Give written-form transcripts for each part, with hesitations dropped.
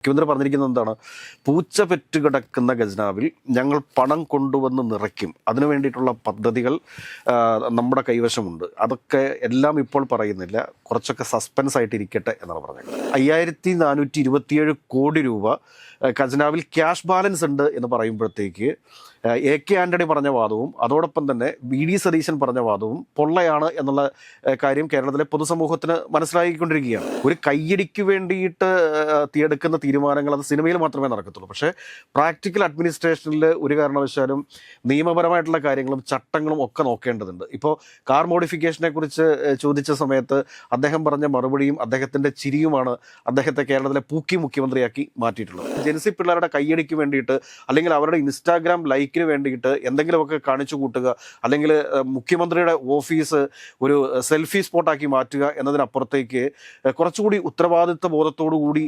മുഖ്യമന്ത്രി പറഞ്ഞിരിക്കുന്നത് എന്താണ്? പൂച്ച പെറ്റുകിടക്കുന്ന ഖജനാവിൽ ഞങ്ങൾ പണം കൊണ്ടുവന്ന് നിറയ്ക്കും, അതിനു വേണ്ടിയിട്ടുള്ള പദ്ധതികൾ നമ്മുടെ കൈവശമുണ്ട്. അതൊക്കെ എല്ലാം ഇപ്പോൾ പറയുന്നില്ല, കുറച്ചൊക്കെ സസ്പെൻസ് ആയിട്ട് ഇരിക്കട്ടെ എന്നാണ് പറഞ്ഞത്. 5427 കോടി രൂപ ഖജനാവിൽ ക്യാഷ് ബാലൻസ് ഉണ്ട് എന്ന് പറയുമ്പോഴത്തേക്ക് AK ആന്റണി പറഞ്ഞ വാദവും അതോടൊപ്പം തന്നെ VD സതീശൻ പറഞ്ഞ വാദവും പൊള്ളയാണ് എന്നുള്ള കാര്യം കേരളത്തിലെ പൊതുസമൂഹത്തിന് മനസ്സിലാക്കിക്കൊണ്ടിരിക്കുകയാണ്. ഒരു കയ്യടിക്ക് വേണ്ടിയിട്ട് എടുക്കുന്ന തീരുമാനങ്ങൾ അത് സിനിമയിൽ മാത്രമേ നടക്കത്തുള്ളൂ. പക്ഷേ പ്രാക്ടിക്കൽ അഡ്മിനിസ്ട്രേഷനിൽ ഒരു കാരണവശാലും നിയമപരമായിട്ടുള്ള കാര്യങ്ങളും ചട്ടങ്ങളും ഒക്കെ നോക്കേണ്ടതുണ്ട്. ഇപ്പോൾ കാർ മോഡിഫിക്കേഷനെ കുറിച്ച് ചോദിച്ച സമയത്ത് അദ്ദേഹം പറഞ്ഞ മറുപടിയും അദ്ദേഹത്തിൻ്റെ ചിരിയുമാണ് അദ്ദേഹത്തെ കേരളത്തിലെ പൂക്കി മുഖ്യമന്ത്രിയാക്കി മാറ്റിയിട്ടുള്ളത്. ജെൻസി പിള്ളേരുടെ കയ്യടിക്ക് വേണ്ടിയിട്ട് അല്ലെങ്കിൽ അവരുടെ ഇൻസ്റ്റാഗ്രാം ലൈക്കിന് വേണ്ടിയിട്ട് എന്തെങ്കിലുമൊക്കെ കാണിച്ചു കൂട്ടുക, അല്ലെങ്കിൽ മുഖ്യമന്ത്രിയുടെ ഓഫീസ് ഒരു സെൽഫി സ്പോട്ടാക്കി മാറ്റുക എന്നതിനപ്പുറത്തേക്ക് കുറച്ചുകൂടി ഉത്തരവാദിത്വ ബോധത്തോടു കൂടി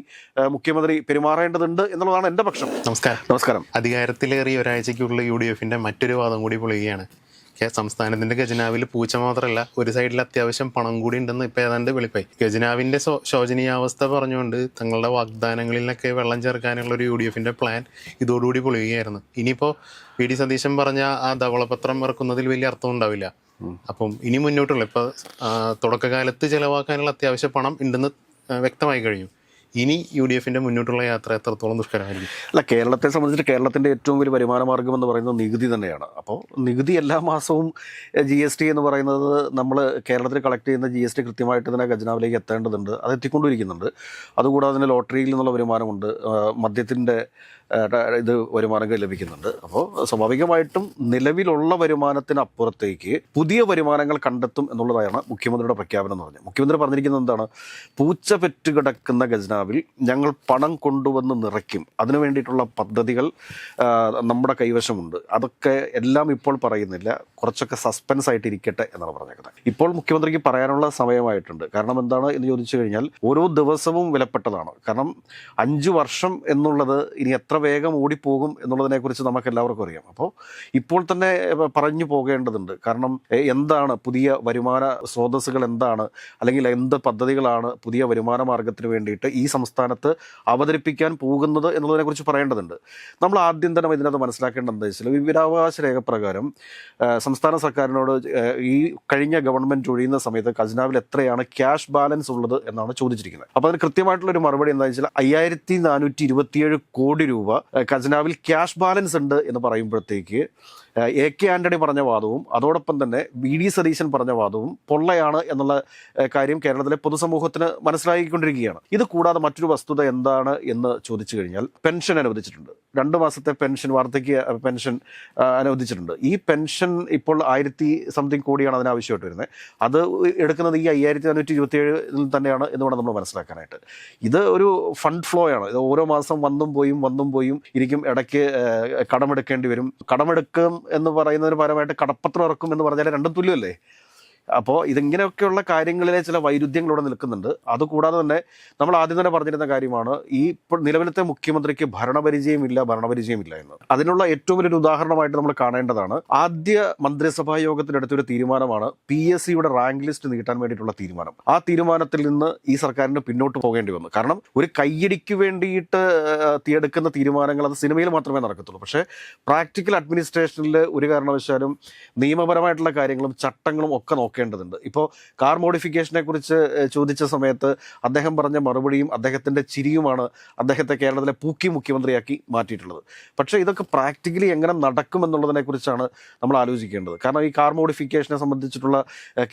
മുഖ്യമന്ത്രി പെരുമാറേണ്ടതുണ്ട് എന്നുള്ളതാണ് എൻ്റെ പക്ഷം. നമസ്കാരം. അധികാരത്തിലേറിയ ഒരാഴ്ചയ്ക്കുള്ള UDFന്റെ മറ്റൊരു വാദം കൂടി പൊളിയുകയാണ്. സംസ്ഥാനത്തിന്റെ ഖജനാവിൽ പൂച്ച മാത്രമല്ല, ഒരു സൈഡിൽ അത്യാവശ്യം പണം കൂടി ഉണ്ടെന്ന് ഇപ്പൊ ഏതാണ്ട് വെളിപ്പായി. ഖജനാവിന്റെ ശോചനീയാവസ്ഥ പറഞ്ഞുകൊണ്ട് തങ്ങളുടെ വാഗ്ദാനങ്ങളിലൊക്കെ വെള്ളം ചേർക്കാനുള്ള ഒരു UDFന്റെ പ്ലാൻ ഇതോടുകൂടി പൊളിയുകയായിരുന്നു. ഇനിയിപ്പോ VD സതീശൻ പറഞ്ഞ ആ ധവളപത്രം ഇറക്കുന്നതിൽ വലിയ അർത്ഥം ഉണ്ടാവില്ല. അപ്പം ഇനി മുന്നോട്ടുള്ള ഇപ്പൊ തുടക്കകാലത്ത് ചെലവാക്കാനുള്ള അത്യാവശ്യ പണം ഉണ്ടെന്ന് വ്യക്തമായി കഴിഞ്ഞു. ഇനി UDFന്റെ മുന്നോട്ടുള്ള യാത്ര എത്രത്തോളം ദുഷ്കരമായിരിക്കും? അല്ല, കേരളത്തെ സംബന്ധിച്ച് കേരളത്തിൻ്റെ ഏറ്റവും വലിയ വരുമാന മാർഗ്ഗം എന്ന് പറയുന്നത് നികുതി തന്നെയാണ്. അപ്പോൾ നികുതി എല്ലാ മാസവും GST എന്ന് പറയുന്നത് നമ്മൾ കേരളത്തിൽ കളക്ട് ചെയ്യുന്ന GST കൃത്യമായിട്ട് തന്നെ ഖജനാവിലേക്ക് എത്തേണ്ടതുണ്ട്. അത് എത്തിക്കൊണ്ടിരിക്കുന്നുണ്ട്. അതുകൂടാതെ തന്നെ ലോട്ടറിയിൽ നിന്നുള്ള വരുമാനമുണ്ട്, മദ്യത്തിൻ്റെ വരുമാനങ്ങൾ ലഭിക്കുന്നുണ്ട്. അപ്പോൾ സ്വാഭാവികമായിട്ടും നിലവിലുള്ള വരുമാനത്തിനപ്പുറത്തേക്ക് പുതിയ വരുമാനങ്ങൾ കണ്ടെത്തും എന്നുള്ളതാണ് മുഖ്യമന്ത്രിയുടെ പ്രഖ്യാപനം എന്ന് പറഞ്ഞത്. മുഖ്യമന്ത്രി പറഞ്ഞിരിക്കുന്നത് എന്താണ്? പൂച്ച പെറ്റുകിടക്കുന്ന ഖജനാവിൽ ഞങ്ങൾ പണം കൊണ്ടുവന്ന് നിറയ്ക്കും, അതിനു വേണ്ടിയിട്ടുള്ള പദ്ധതികൾ നമ്മുടെ കൈവശമുണ്ട്. അതൊക്കെ എല്ലാം ഇപ്പോൾ പറയുന്നില്ല, കുറച്ചൊക്കെ സസ്പെൻസ് ആയിട്ട് ഇരിക്കട്ടെ എന്നാണ് പറഞ്ഞേക്കുന്നത്. ഇപ്പോൾ മുഖ്യമന്ത്രിക്ക് പറയാനുള്ള സമയമായിട്ടുണ്ട്. കാരണം എന്താണ് എന്ന് ചോദിച്ചു കഴിഞ്ഞാൽ ഓരോ ദിവസവും വിലപ്പെട്ടതാണ്. കാരണം 5 വർഷം എന്നുള്ളത് ഇനി എത്ര വേഗം ഓടിപ്പോകും എന്നുള്ളതിനെക്കുറിച്ച് നമുക്ക് എല്ലാവർക്കും അറിയാം. അപ്പോൾ ഇപ്പോൾ തന്നെ പറഞ്ഞു പോകേണ്ടതുണ്ട്. കാരണം എന്താണ് പുതിയ വരുമാന സ്രോതസ്സുകൾ, എന്താണ് അല്ലെങ്കിൽ എന്ത് പദ്ധതികളാണ് പുതിയ വരുമാന മാർഗത്തിന് വേണ്ടിയിട്ട് ഈ സംസ്ഥാനത്ത് അവതരിപ്പിക്കാൻ പോകുന്നത് എന്നുള്ളതിനെക്കുറിച്ച് പറയേണ്ടതുണ്ട്. നമ്മൾ ആദ്യം തന്നെ ഇതിനകത്ത് മനസ്സിലാക്കേണ്ടത് എന്താ വെച്ചാൽ, വിവരാവകാശ രേഖ പ്രകാരം സംസ്ഥാന സർക്കാരിനോട് ഈ കഴിഞ്ഞ ഗവൺമെൻറ് ഒഴിയുന്ന സമയത്ത് ഖജനാവിൽ എത്രയാണ് ക്യാഷ് ബാലൻസ് ഉള്ളത് എന്നാണ് ചോദിച്ചിരിക്കുന്നത്. അപ്പോൾ അതിന് കൃത്യമായിട്ടുള്ളൊരു മറുപടി എന്താണെന്ന് വെച്ചാൽ 5427 കോടി രൂപ ഖജനാവിൽ ക്യാഷ് ബാലൻസ് ഉണ്ട് എന്ന് പറയുമ്പോഴത്തേക്ക് AK ആന്റണി പറഞ്ഞ വാദവും അതോടൊപ്പം തന്നെ VD സതീശൻ പറഞ്ഞ വാദവും പൊള്ളയാണ് എന്നുള്ള കാര്യം കേരളത്തിലെ പൊതുസമൂഹത്തിന് മനസ്സിലാക്കിക്കൊണ്ടിരിക്കുകയാണ്. ഇത് കൂടാതെ മറ്റൊരു വസ്തുത എന്താണ് എന്ന് ചോദിച്ചു കഴിഞ്ഞാൽ, പെൻഷൻ അനുവദിച്ചിട്ടുണ്ട്. 2 മാസത്തെ പെൻഷൻ, വാർദ്ധക്യ പെൻഷൻ അനുവദിച്ചിട്ടുണ്ട്. ഈ പെൻഷൻ ഇപ്പോൾ 1000 കോടിയാണ് അതിനാവശ്യമായിട്ട് വരുന്നത്. അത് എടുക്കുന്നത് ഈ 5427 തന്നെയാണ് എന്ന് വേണം നമ്മൾ മനസ്സിലാക്കാനായിട്ട്. ഇത് ഒരു ഫണ്ട് ഫ്ലോ ആണ്. ഇത് ഓരോ മാസം വന്നും പോയും ഇരിക്കും. ഇടയ്ക്ക് കടമെടുക്കേണ്ടി വരും. കടമെടുക്കും എന്ന് പറയുന്നതിന് പരമായിട്ട് കടപ്പത്രം ഇറക്കും എന്ന് പറഞ്ഞാൽ രണ്ടും തുല്യമല്ലേ? അപ്പോൾ ഇതിങ്ങനെയൊക്കെയുള്ള കാര്യങ്ങളിലെ ചില വൈരുദ്ധ്യങ്ങളിവിടെ നിൽക്കുന്നുണ്ട്. അതുകൂടാതെ തന്നെ നമ്മൾ ആദ്യം തന്നെ പറഞ്ഞിരുന്ന കാര്യമാണ്, ഈ ഇപ്പോൾ നിലവിലത്തെ മുഖ്യമന്ത്രിക്ക് ഭരണപരിചയമില്ല എന്ന്. അതിനുള്ള ഏറ്റവും വലിയൊരു ഉദാഹരണമായിട്ട് നമ്മൾ കാണേണ്ടതാണ് ആദ്യ മന്ത്രിസഭാ യോഗത്തിലെടുത്തൊരു തീരുമാനമാണ് PSCയുടെ റാങ്ക് ലിസ്റ്റ് നീട്ടാൻ വേണ്ടിയിട്ടുള്ള തീരുമാനം. ആ തീരുമാനത്തിൽ നിന്ന് ഈ സർക്കാരിന് പിന്നോട്ട് പോകേണ്ടി വന്നു. കാരണം ഒരു കയ്യടിക്ക് വേണ്ടിയിട്ട് എടുക്കുന്ന തീരുമാനങ്ങൾ അത് സിനിമയിൽ മാത്രമേ നടക്കത്തുള്ളൂ. പക്ഷേ പ്രാക്ടിക്കൽ അഡ്മിനിസ്ട്രേഷനിൽ ഒരു കാരണവശാലും നിയമപരമായിട്ടുള്ള കാര്യങ്ങളും ചട്ടങ്ങളും ഒക്കെ നോക്കേണ്ടതുണ്ട്. ഇപ്പോൾ കാർ മോഡിഫിക്കേഷനെ കുറിച്ച് ചോദിച്ച സമയത്ത് അദ്ദേഹം പറഞ്ഞ മറുപടിയും അദ്ദേഹത്തിൻ്റെ ചിരിയുമാണ് അദ്ദേഹത്തെ കേരളത്തിലെ പൂക്കി മുഖ്യമന്ത്രിയാക്കി മാറ്റിയിട്ടുള്ളത്. പക്ഷേ ഇതൊക്കെ പ്രാക്ടിക്കലി എങ്ങനെ നടക്കുമെന്നുള്ളതിനെക്കുറിച്ചാണ് നമ്മൾ ആലോചിക്കേണ്ടത്. കാരണം ഈ കാർ മോഡിഫിക്കേഷനെ സംബന്ധിച്ചിട്ടുള്ള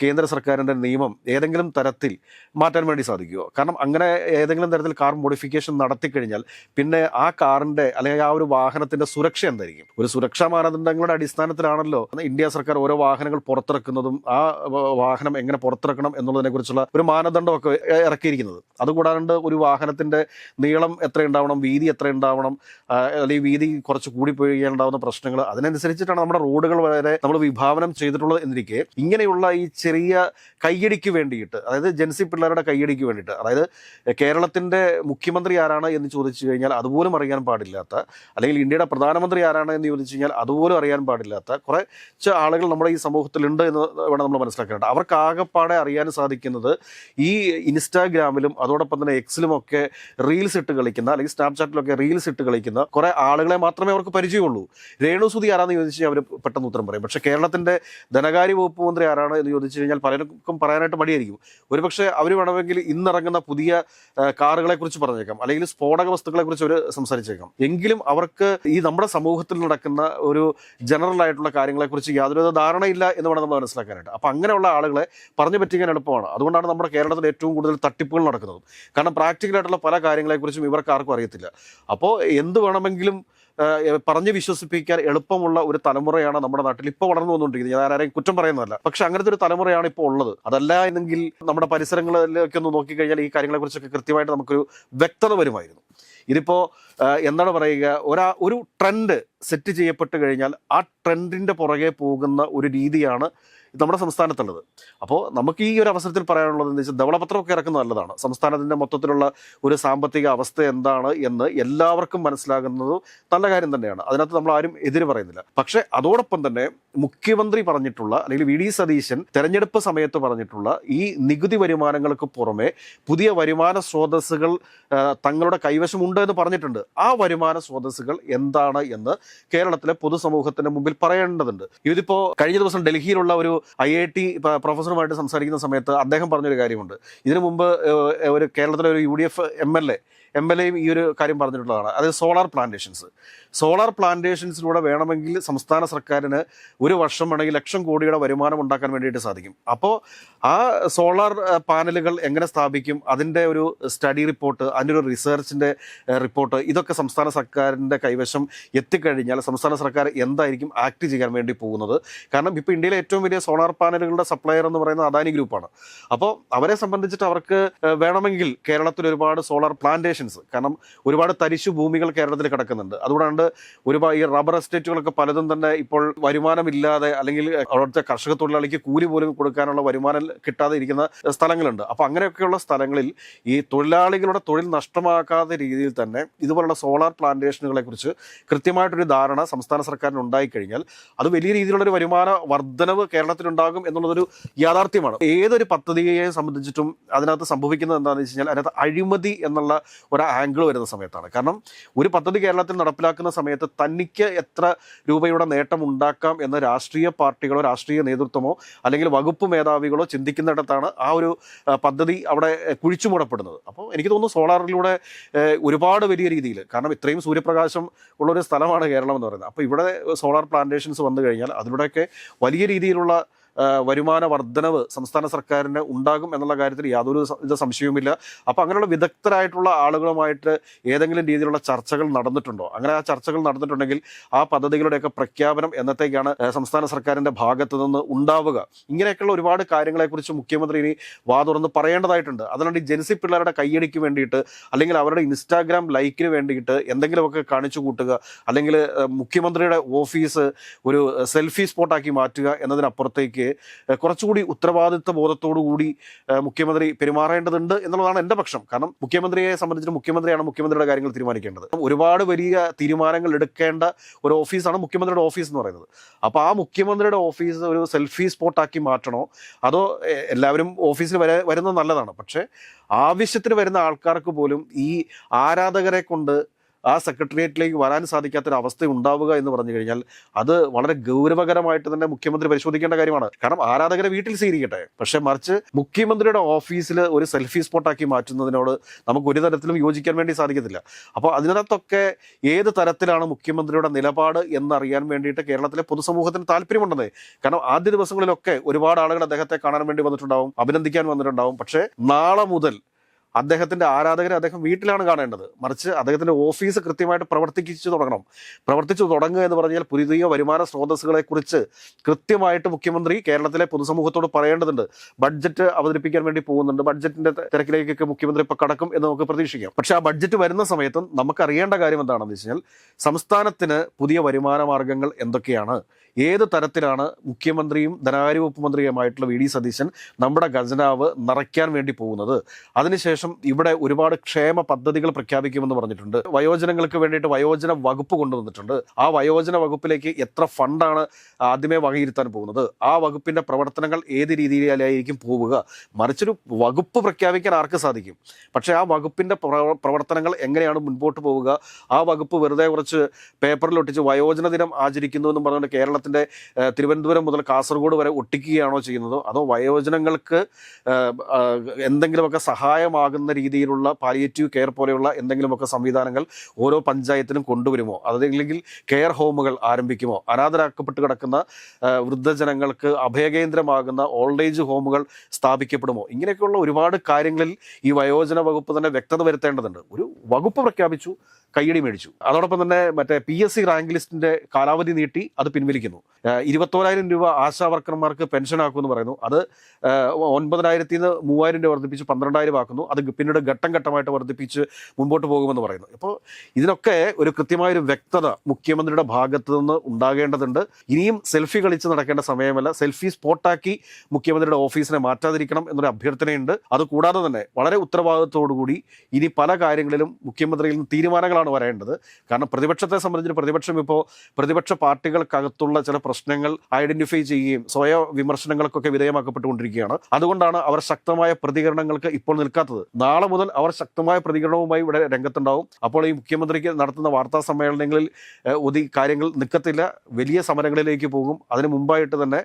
കേന്ദ്ര സർക്കാരിൻ്റെ നിയമം ഏതെങ്കിലും തരത്തിൽ മാറ്റാൻ വേണ്ടി സാധിക്കുമോ? കാരണം അങ്ങനെ ഏതെങ്കിലും തരത്തിൽ കാർ മോഡിഫിക്കേഷൻ നടത്തിക്കഴിഞ്ഞാൽ പിന്നെ ആ കാറിൻ്റെ അല്ലെങ്കിൽ ആ ഒരു വാഹനത്തിൻ്റെ സുരക്ഷ എന്തായിരിക്കും? ഒരു സുരക്ഷാ മാനദണ്ഡങ്ങളുടെ അടിസ്ഥാനത്തിലാണല്ലോ ഇന്ത്യ സർക്കാർ ഓരോ വാഹനങ്ങൾ പുറത്തിറക്കുന്നതും ആ വാഹനം എങ്ങനെ പുറത്തിറക്കണം എന്നുള്ളതിനെക്കുറിച്ചുള്ള ഒരു മാനദണ്ഡമൊക്കെ ഇറക്കിയിരിക്കുന്നത്. അതുകൂടാണ്ട് ഒരു വാഹനത്തിൻ്റെ നീളം എത്ര ഉണ്ടാവണം, വീതി എത്ര ഉണ്ടാവണം, അല്ലെങ്കിൽ വീതി കുറച്ച് കൂടിപ്പോയി ഉണ്ടാകുന്ന പ്രശ്നങ്ങൾ, അതിനനുസരിച്ചിട്ടാണ് നമ്മുടെ റോഡുകൾ വരെ നമ്മൾ വിഭാവനം ചെയ്തിട്ടുള്ളത്. എന്നിരിക്കെ ഇങ്ങനെയുള്ള ഈ ചെറിയ കയ്യടിക്ക് വേണ്ടിയിട്ട്, അതായത് ജെൻസി പിള്ളേരുടെ കയ്യടിക്ക് വേണ്ടിയിട്ട്, അതായത് കേരളത്തിൻ്റെ മുഖ്യമന്ത്രി ആരാണ് എന്ന് ചോദിച്ചു കഴിഞ്ഞാൽ അതുപോലും അറിയാൻ പാടില്ലാത്ത, അല്ലെങ്കിൽ ഇന്ത്യയുടെ പ്രധാനമന്ത്രി ആരാണ് എന്ന് ചോദിച്ചു കഴിഞ്ഞാൽ അതുപോലും അറിയാൻ പാടില്ലാത്ത കുറച്ച് ആളുകൾ നമ്മുടെ ഈ സമൂഹത്തിലുണ്ട് എന്ന് വേണം നമ്മൾ മനസ്സിലാക്കാൻ. മനസ്സിലാക്കാനുണ്ട്. അവർക്ക് ആകെപ്പാടെ അറിയാൻ സാധിക്കുന്നത് ഈ ഇൻസ്റ്റാഗ്രാമിലും അതോടൊപ്പം തന്നെ എക്സിലും ഒക്കെ റീൽസ് ഇട്ട് കളിക്കുന്ന, അല്ലെങ്കിൽ സ്നാപ്ചാറ്റിലൊക്കെ റീൽസ് ഇട്ട് കളിക്കുന്ന കുറെ ആളുകളെ മാത്രമേ അവർക്ക് പരിചയമുള്ളൂ. രേണുസുതി ആരാന്ന് ചോദിച്ചാൽ അവർ പെട്ടെന്ന് ഉത്തരം പറയും. പക്ഷേ കേരളത്തിന്റെ ധനകാര്യ വകുപ്പ് മന്ത്രി ആരാണ് എന്ന് ചോദിച്ചു കഴിഞ്ഞാൽ പലർക്കും പറയാനായിട്ട് മടിയായിരിക്കും. ഒരുപക്ഷെ അവർ വേണമെങ്കിൽ ഇന്നിറങ്ങുന്ന പുതിയ കാറുകളെ കുറിച്ച് പറഞ്ഞേക്കാം, അല്ലെങ്കിൽ സ്ഫോടക വസ്തുക്കളെ കുറിച്ച് അവർ സംസാരിച്ചേക്കാം. എങ്കിലും അവർക്ക് ഈ നമ്മുടെ സമൂഹത്തിൽ നടക്കുന്ന ഒരു ജനറൽ ആയിട്ടുള്ള കാര്യങ്ങളെക്കുറിച്ച് യാതൊരു ധാരണയില്ല എന്ന് വേണം നമ്മൾ മനസ്സിലാക്കാനായിട്ട്. അപ്പം അങ്ങനെയുള്ള ആളുകളെ പറഞ്ഞു പറ്റിക്കാൻ എളുപ്പമാണ്. അതുകൊണ്ടാണ് നമ്മുടെ കേരളത്തിൽ ഏറ്റവും കൂടുതൽ തട്ടിപ്പുകൾ നടക്കുന്നത്. കാരണം പ്രാക്ടിക്കലായിട്ടുള്ള പല കാര്യങ്ങളെക്കുറിച്ചും ഇവർക്ക് ആർക്കും അറിയത്തില്ല. അപ്പോൾ എന്ത് വേണമെങ്കിലും പറഞ്ഞ് വിശ്വസിപ്പിക്കാൻ എളുപ്പമുള്ള ഒരു തലമുറയാണ് നമ്മുടെ നാട്ടിൽ ഇപ്പോൾ വളർന്നു വന്നുകൊണ്ടിരിക്കുന്നത്. ഞാൻ ആരെയും കുറ്റം പറയുന്നതല്ല, പക്ഷെ അങ്ങനത്തെ ഒരു തലമുറയാണ് ഇപ്പോൾ ഉള്ളത്. അതല്ല എന്നെങ്കിൽ നമ്മുടെ പരിസരങ്ങളിലേക്ക് ഒന്ന് നോക്കിക്കഴിഞ്ഞാൽ ഈ കാര്യങ്ങളെക്കുറിച്ചൊക്കെ കൃത്യമായിട്ട് നമുക്കൊരു വ്യക്തത വരുമായിരുന്നു. ഇതിപ്പോ എന്താണ് പറയുക, ഒരു ട്രെൻഡ് സെറ്റ് ചെയ്യപ്പെട്ട് കഴിഞ്ഞാൽ ആ ട്രെൻഡിന്റെ പുറകെ പോകുന്ന ഒരു രീതിയാണ് നമ്മുടെ സംസ്ഥാനത്തുള്ളത്. അപ്പോൾ നമുക്ക് ഈ ഒരു അവസരത്തിൽ പറയാനുള്ളത് എന്താ വെച്ചാൽ, ധവളപത്രമൊക്കെ ഇറക്കുന്നത് നല്ലതാണ്. സംസ്ഥാനത്തിൻ്റെ മൊത്തത്തിലുള്ള ഒരു സാമ്പത്തിക അവസ്ഥ എന്താണ് എന്ന് എല്ലാവർക്കും മനസ്സിലാകുന്നത് നല്ല കാര്യം തന്നെയാണ്. അതിനകത്ത് നമ്മൾ ആരും എതിര് പറയുന്നില്ല. പക്ഷേ അതോടൊപ്പം തന്നെ മുഖ്യമന്ത്രി പറഞ്ഞിട്ടുള്ള, അല്ലെങ്കിൽ വി ഡി സതീശൻ തെരഞ്ഞെടുപ്പ് സമയത്ത് പറഞ്ഞിട്ടുള്ള ഈ നികുതി വരുമാനങ്ങൾക്ക് പുറമെ പുതിയ വരുമാന സ്രോതസ്സുകൾ തങ്ങളുടെ കൈവശമുണ്ട് എന്ന് പറഞ്ഞിട്ടുണ്ട്. ആ വരുമാന സ്രോതസ്സുകൾ എന്താണ് എന്ന് കേരളത്തിലെ പൊതുസമൂഹത്തിന്റെ മുമ്പിൽ പറയേണ്ടതുണ്ട്. ഇതിപ്പോ കഴിഞ്ഞ ദിവസം ഡൽഹിയിലുള്ള ഒരു IIT പ്രൊഫസറുമായിട്ട് സംസാരിക്കുന്ന സമയത്ത് അദ്ദേഹം പറഞ്ഞൊരു കാര്യമുണ്ട്. ഇതിനു മുമ്പ് ഒരു കേരളത്തിലെ ഒരു UDF MLAയും ഈ ഒരു കാര്യം പറഞ്ഞിട്ടുള്ളതാണ്. അതായത് സോളാർ പ്ലാന്റേഷൻസിലൂടെ വേണമെങ്കിൽ സംസ്ഥാന സർക്കാരിന് ഒരു വർഷം വേണമെങ്കിൽ ലക്ഷം കോടിയുടെ വരുമാനം ഉണ്ടാക്കാൻ വേണ്ടിയിട്ട് സാധിക്കും. അപ്പോൾ ആ സോളാർ പാനലുകൾ എങ്ങനെ സ്ഥാപിക്കും, അതിൻ്റെ ഒരു സ്റ്റഡി റിപ്പോർട്ട്, അതിൻ്റെ ഒരു റിസർച്ചിൻ്റെ റിപ്പോർട്ട്, ഇതൊക്കെ സംസ്ഥാന സർക്കാരിൻ്റെ കൈവശം എത്തിക്കഴിഞ്ഞാൽ സംസ്ഥാന സർക്കാർ എന്തായിരിക്കും ആക്ട് ചെയ്യാൻ വേണ്ടി പോകുന്നത്. കാരണം ഇപ്പോൾ ഇന്ത്യയിലെ ഏറ്റവും വലിയ സോളാർ പാനലുകളുടെ സപ്ലയർ എന്ന് പറയുന്നത് അദാനി ഗ്രൂപ്പാണ്. അപ്പോൾ അവരെ സംബന്ധിച്ചിട്ട് അവർക്ക് വേണമെങ്കിൽ കേരളത്തിൽ ഒരുപാട് സോളാർ പ്ലാന്റേഷൻ, കാരണം ഒരുപാട് തരിശു ഭൂമികൾ കേരളത്തിൽ കിടക്കുന്നുണ്ട്. അതുകൊണ്ടാണ് ഒരുപാട് ഈ റബ്ബർ എസ്റ്റേറ്റുകളൊക്കെ പലതും തന്നെ ഇപ്പോൾ വരുമാനമില്ലാതെ, അല്ലെങ്കിൽ അവിടുത്തെ കർഷക തൊഴിലാളിക്ക് കൂലി പോലും കൊടുക്കാനുള്ള വരുമാനം കിട്ടാതെ ഇരിക്കുന്ന സ്ഥലങ്ങളുണ്ട്. അപ്പോൾ അങ്ങനെയൊക്കെയുള്ള സ്ഥലങ്ങളിൽ ഈ തൊഴിലാളികളുടെ തൊഴിൽ നഷ്ടമാക്കാത്ത രീതിയിൽ തന്നെ ഇതുപോലുള്ള സോളാർ പ്ലാന്റേഷനുകളെ കുറിച്ച് കൃത്യമായിട്ടൊരു ധാരണ സംസ്ഥാന സർക്കാരിന് ഉണ്ടായിക്കഴിഞ്ഞാൽ അത് വലിയ രീതിയിലുള്ളൊരു വരുമാന വർധനവ് കേരളത്തിലുണ്ടാകും എന്നുള്ളതൊരു യാഥാർത്ഥ്യമാണ്. ഏതൊരു പദ്ധതിയെ സംബന്ധിച്ചിട്ടും അതിനകത്ത് സംഭവിക്കുന്നത് എന്താണെന്ന് വെച്ച് കഴിഞ്ഞാൽ അതിനകത്ത് അഴിമതി എന്നുള്ള ഒരു ആംഗിൾ വരുന്ന സമയത്താണ്. കാരണം ഒരു പദ്ധതി കേരളത്തിൽ നടപ്പിലാക്കുന്ന സമയത്ത് തനിക്ക് എത്ര രൂപയുടെ നേട്ടം ഉണ്ടാക്കാം എന്ന് രാഷ്ട്രീയ പാർട്ടികളോ രാഷ്ട്രീയ നേതൃത്വമോ അല്ലെങ്കിൽ വകുപ്പ് മേധാവികളോ ചിന്തിക്കുന്നിടത്താണ് ആ ഒരു പദ്ധതി അവിടെ കുഴിച്ചുമൂടപ്പെടുന്നത്. അപ്പോൾ എനിക്ക് തോന്നുന്നു സോളാറിലൂടെ ഒരുപാട് വലിയ രീതിയിൽ, കാരണം ഇത്രയും സൂര്യപ്രകാശം ഉള്ളൊരു സ്ഥലമാണ് കേരളം എന്ന് പറയുന്നത്. അപ്പോൾ ഇവിടെ സോളാർ പ്ലാന്റേഷൻസ് വന്നു കഴിഞ്ഞാൽ അതിലൂടെയൊക്കെ വലിയ രീതിയിലുള്ള വരുമാന വർധനവ് സംസ്ഥാന സർക്കാരിന് ഉണ്ടാകും എന്നുള്ള കാര്യത്തിൽ യാതൊരു സംശയവുമില്ല. അപ്പോൾ അങ്ങനെയുള്ള വിദഗ്ധരായിട്ടുള്ള ആളുകളുമായിട്ട് ഏതെങ്കിലും രീതിയിലുള്ള ചർച്ചകൾ നടന്നിട്ടുണ്ടോ? അങ്ങനെ ആ ചർച്ചകൾ നടന്നിട്ടുണ്ടെങ്കിൽ ആ പദ്ധതികളുടെയൊക്കെ പ്രഖ്യാപനം എന്നത്തേക്കാണ് സംസ്ഥാന സർക്കാരിൻ്റെ ഭാഗത്തു നിന്ന് ഉണ്ടാവുക? ഇങ്ങനെയൊക്കെയുള്ള ഒരുപാട് കാര്യങ്ങളെക്കുറിച്ച് മുഖ്യമന്ത്രി ഇനി വാതുറന്ന് പറയേണ്ടതായിട്ടുണ്ട്. അതുകൊണ്ട് ഈ ജെൻസി പിള്ളേരുടെ കയ്യടിക്ക് വേണ്ടിയിട്ട്, അല്ലെങ്കിൽ അവരുടെ ഇൻസ്റ്റാഗ്രാം ലൈക്കിന് വേണ്ടിയിട്ട് എന്തെങ്കിലുമൊക്കെ കാണിച്ചു കൂട്ടുക, അല്ലെങ്കിൽ മുഖ്യമന്ത്രിയുടെ ഓഫീസ് ഒരു സെൽഫി സ്പോട്ടാക്കി മാറ്റുക എന്നതിനപ്പുറത്തേക്ക് കുറച്ചുകൂടി ഉത്തരവാദിത്വ ബോധത്തോടു കൂടി മുഖ്യമന്ത്രി പെരുമാറേണ്ടതുണ്ട് എന്നുള്ളതാണ് എൻ്റെ പക്ഷം. കാരണം മുഖ്യമന്ത്രിയെ സംബന്ധിച്ച് മുഖ്യമന്ത്രിയാണ് മുഖ്യമന്ത്രിയുടെ കാര്യങ്ങൾ തീരുമാനിക്കേണ്ടത്. ഒരുപാട് വലിയ തീരുമാനങ്ങൾ എടുക്കേണ്ട ഒരു ഓഫീസാണ് മുഖ്യമന്ത്രിയുടെ ഓഫീസ് എന്ന് പറയുന്നത്. അപ്പോൾ ആ മുഖ്യമന്ത്രിയുടെ ഓഫീസ് ഒരു സെൽഫി സ്പോട്ടാക്കി മാറ്റണോ, അതോ എല്ലാവരും ഓഫീസിൽ വരുന്നത് നല്ലതാണ്, പക്ഷേ ആവശ്യത്തിന് വരുന്ന ആൾക്കാർക്ക് പോലും ഈ ആരാധകരെ കൊണ്ട് ആ സെക്രട്ടേറിയറ്റിലേക്ക് വരാൻ സാധിക്കാത്തൊരവസ്ഥ ഉണ്ടാവുക എന്ന് പറഞ്ഞു കഴിഞ്ഞാൽ അത് വളരെ ഗൗരവകരമായിട്ട് തന്നെ മുഖ്യമന്ത്രി പരിശോധിക്കേണ്ട കാര്യമാണ്. കാരണം ആരാധകരെ വീട്ടിൽ സ്വീകരിക്കട്ടെ, പക്ഷെ മറിച്ച് മുഖ്യമന്ത്രിയുടെ ഓഫീസിൽ ഒരു സെൽഫി സ്പോട്ടാക്കി മാറ്റുന്നതിനോട് നമുക്ക് ഒരു തരത്തിലും യോജിക്കാൻ വേണ്ടി സാധിക്കത്തില്ല. അപ്പോൾ അതിനകത്തൊക്കെ ഏത് തരത്തിലാണ് മുഖ്യമന്ത്രിയുടെ നിലപാട് എന്നറിയാൻ വേണ്ടിയിട്ട് കേരളത്തിലെ പൊതുസമൂഹത്തിന് താല്പര്യമുണ്ടെന്നേ. കാരണം ആദ്യ ദിവസങ്ങളിലൊക്കെ ഒരുപാട് ആളുകൾ അദ്ദേഹത്തെ കാണാൻ വേണ്ടി വന്നിട്ടുണ്ടാവും, അഭിനന്ദിക്കാൻ വന്നിട്ടുണ്ടാവും. പക്ഷേ നാളെ മുതൽ അദ്ദേഹത്തിൻ്റെ ആരാധകരെ അദ്ദേഹം വീട്ടിലാണ് കാണേണ്ടത്. മറിച്ച് അദ്ദേഹത്തിൻ്റെ ഓഫീസ് കൃത്യമായിട്ട് പ്രവർത്തിച്ചു തുടങ്ങുക എന്ന് പറഞ്ഞാൽ പുതിയ വരുമാന സ്രോതസ്സുകളെക്കുറിച്ച് കൃത്യമായിട്ട് മുഖ്യമന്ത്രി കേരളത്തിലെ പൊതുസമൂഹത്തോട് പറയേണ്ടതുണ്ട്. ബഡ്ജറ്റ് അവതരിപ്പിക്കാൻ വേണ്ടി പോകുന്നുണ്ട്, ബഡ്ജറ്റിൻ്റെ തിരക്കിലേക്കൊക്കെ മുഖ്യമന്ത്രി ഇപ്പോൾ കടക്കും എന്ന് നമുക്ക് പ്രതീക്ഷിക്കാം. പക്ഷേ ആ ബഡ്ജറ്റ് വരുന്ന സമയത്തും നമുക്ക് അറിയേണ്ട കാര്യം എന്താണെന്ന് വെച്ച് കഴിഞ്ഞാൽ സംസ്ഥാനത്തിന് പുതിയ വരുമാന മാർഗ്ഗങ്ങൾ എന്തൊക്കെയാണ്, ഏത് തരത്തിലാണ് മുഖ്യമന്ത്രിയും ധനകാര്യ വകുപ്പ് മന്ത്രിയുമായിട്ടുള്ള വി ഡി സതീശൻ നമ്മുടെ ഖജനാവ് നിറയ്ക്കാൻ വേണ്ടി പോകുന്നത്. അതിനുശേഷം ഇവിടെ ഒരുപാട് ക്ഷേമ പദ്ധതികൾ പ്രഖ്യാപിക്കുമെന്ന് പറഞ്ഞിട്ടുണ്ട്. വയോജനങ്ങൾക്ക് വേണ്ടിയിട്ട് വയോജന വകുപ്പ് കൊണ്ടുവന്നിട്ടുണ്ട്. ആ വയോജന വകുപ്പിലേക്ക് എത്ര ഫണ്ടാണ് ആദ്യമേ വകയിരുത്താൻ പോകുന്നത്, ആ വകുപ്പിന്റെ പ്രവർത്തനങ്ങൾ ഏത് രീതിയിലായിരിക്കും പോവുക. മറിച്ചൊരു വകുപ്പ് പ്രഖ്യാപിക്കാൻ ആർക്ക് സാധിക്കും, പക്ഷേ ആ വകുപ്പിന്റെ പ്രവർത്തനങ്ങൾ എങ്ങനെയാണ് മുൻപോട്ട് പോവുക. ആ വകുപ്പ് വെറുതെ കുറച്ച് പേപ്പറിൽ ഒട്ടിച്ച് വയോജന ദിനം ആചരിക്കുന്നു എന്നും പറഞ്ഞുകൊണ്ട് കേരളത്തിന്റെ തിരുവനന്തപുരം മുതൽ കാസർഗോഡ് വരെ ഒട്ടിക്കുകയാണോ ചെയ്യുന്നത്, അതോ വയോജനങ്ങൾക്ക് എന്തെങ്കിലുമൊക്കെ സഹായമാകുന്ന രീതിയിലുള്ള പാലിയേറ്റീവ് കെയർ പോലെയുള്ള എന്തെങ്കിലുമൊക്കെ സംവിധാനങ്ങൾ ഓരോ പഞ്ചായത്തിലും കൊണ്ടുവരുമോ, അതല്ലെങ്കിൽ കെയർ ഹോമുകൾ ആരംഭിക്കുമോ, അനാഥരാക്കപ്പെട്ട് കിടക്കുന്ന വൃദ്ധജനങ്ങൾക്ക് അഭയകേന്ദ്രമാകുന്ന ഓൾഡ് ഏജ് ഹോമുകൾ സ്ഥാപിക്കപ്പെടുമോ, ഇങ്ങനെയൊക്കെയുള്ള ഒരുപാട് കാര്യങ്ങളിൽ ഈ വയോജന വകുപ്പ് തന്നെ വ്യക്തത വരുത്തേണ്ടതുണ്ട്. ഒരു വകുപ്പ് പ്രഖ്യാപിച്ചു, കയ്യടി മേടിച്ചു. അതോടൊപ്പം തന്നെ മറ്റേ PSC റാങ്ക് ലിസ്റ്റിന്റെ കാലാവധി നീട്ടി അത് പിൻവലിക്കുന്നു. 21,000 രൂപ ആശാ വർക്കർമാർക്ക് പെൻഷനാക്കുമെന്ന് പറയുന്നു. അത് 9,000 നിന്ന് 3,000 രൂപ വർദ്ധിപ്പിച്ച് 12,000 ആക്കുന്നു. അത് പിന്നീട് ഘട്ടം ഘട്ടമായിട്ട് വർദ്ധിപ്പിച്ച് മുമ്പോട്ട് പോകുമെന്ന് പറയുന്നു. അപ്പോൾ ഇതിനൊക്കെ ഒരു കൃത്യമായൊരു വ്യക്തത മുഖ്യമന്ത്രിയുടെ ഭാഗത്ത് നിന്ന് ഉണ്ടാകേണ്ടതുണ്ട്. ഇനിയും സെൽഫി കളിച്ച് നടക്കേണ്ട സമയമല്ല. സെൽഫി സ്പോട്ടാക്കി മുഖ്യമന്ത്രിയുടെ ഓഫീസിനെ മാറ്റാതിരിക്കണം എന്നൊരു അഭ്യർത്ഥനയുണ്ട്. അതുകൂടാതെ തന്നെ വളരെ ഉത്തരവാദിത്തത്തോടുകൂടി ഇനി പല കാര്യങ്ങളിലും മുഖ്യമന്ത്രിയിൽ നിന്ന് തീരുമാനങ്ങളാണ് വരേണ്ടത്. കാരണം പ്രതിപക്ഷത്തെ സംബന്ധിച്ച് പ്രതിപക്ഷം ഇപ്പോൾ പ്രതിപക്ഷ പാർട്ടികൾക്കകത്തുള്ള ചില പ്രശ്നങ്ങൾ ഐഡന്റിഫൈ ചെയ്യുകയും സ്വയം വിമർശനങ്ങൾക്കൊക്കെ വിധേയമാക്കപ്പെട്ടുകൊണ്ടിരിക്കുകയാണ്. അതുകൊണ്ടാണ് അവർ ശക്തമായ പ്രതികരണങ്ങൾക്ക് ഇപ്പോൾ നിൽക്കാത്തത്. നാളെ മുതൽ അവർ ശക്തമായ പ്രതികരണവുമായി ഇവിടെ രംഗത്തുണ്ടാവും. അപ്പോൾ ഈ മുഖ്യമന്ത്രിക്ക് നടത്തുന്ന വാർത്താ സമ്മേളനങ്ങളിൽ കാര്യങ്ങൾ നിൽക്കത്തില്ല, വലിയ സമരങ്ങളിലേക്ക് പോകും. അതിന് മുമ്പായിട്ട് തന്നെ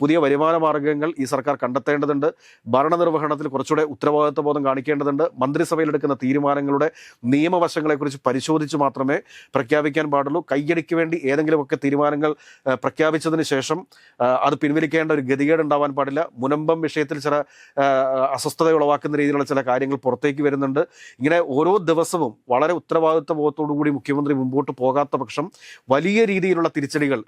പുതിയ വരുമാന മാർഗങ്ങൾ ഈ സർക്കാർ കണ്ടെത്തേണ്ടതുണ്ട്. ഭരണനിർവഹണത്തിൽ കുറച്ചുകൂടെ ഉത്തരവാദിത്വ ബോധം കാണിക്കേണ്ടതുണ്ട്. മന്ത്രിസഭയിൽ എടുക്കുന്ന തീരുമാനങ്ങളുടെ നിയമവശങ്ങളെക്കുറിച്ച് പരിശോധിച്ച് മാത്രമേ പ്രഖ്യാപിക്കാൻ പാടുള്ളൂ. കയ്യടിക്ക് വേണ്ടി ഏതെങ്കിലുമൊക്കെ തീരുമാനങ്ങൾ പ്രഖ്യാപിച്ചതിന് ശേഷം അത് പിൻവലിക്കേണ്ട ഒരു ഗതികേട് ഉണ്ടാവാൻ പാടില്ല. മുനമ്പം വിഷയത്തിൽ ചില അസ്വസ്ഥത ഉളവാക്കുന്ന രീതിയിലുള്ള ചില കാര്യങ്ങൾ പുറത്തേക്ക് വരുന്നുണ്ട്. ഇങ്ങനെ ഓരോ ദിവസവും വളരെ ഉത്തരവാദിത്വ ബോധത്തോടു കൂടി മുഖ്യമന്ത്രി മുമ്പോട്ട് പോകാത്ത പക്ഷം വലിയ രീതിയിലുള്ള തിരിച്ചടികൾ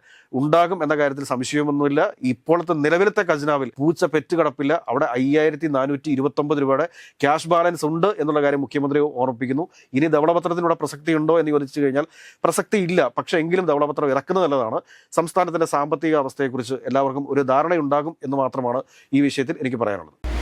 ഉണ്ടാകും എന്ന കാര്യത്തിൽ സംശയമൊന്നുമില്ല. ഇപ്പോഴത്തെ നിലവിലത്തെ ഖജനാവിൽ പൂച്ച പെറ്റുകിടപ്പില്ല. അവിടെ 5,429 രൂപയുടെ ക്യാഷ് ബാലൻസ് ഉണ്ട് എന്നുള്ള കാര്യം മുഖ്യമന്ത്രി ഓർമ്മിപ്പിക്കുന്നു. ഇനി ധവളപത്രത്തിലൂടെ പ്രസക്തി ഉണ്ടോ എന്ന് ചോദിച്ചു കഴിഞ്ഞാൽ പ്രസക്തി ഇല്ല. പക്ഷേ എങ്കിലും ധവളപത്രം ഇറക്കുന്നത് നല്ലതാണ്. സംസ്ഥാനത്തിന്റെ സാമ്പത്തിക അവസ്ഥയെക്കുറിച്ച് എല്ലാവർക്കും ഒരു ധാരണയുണ്ടാകും എന്ന് മാത്രമാണ് ഈ വിഷയത്തിൽ എനിക്ക് പറയാനുള്ളത്.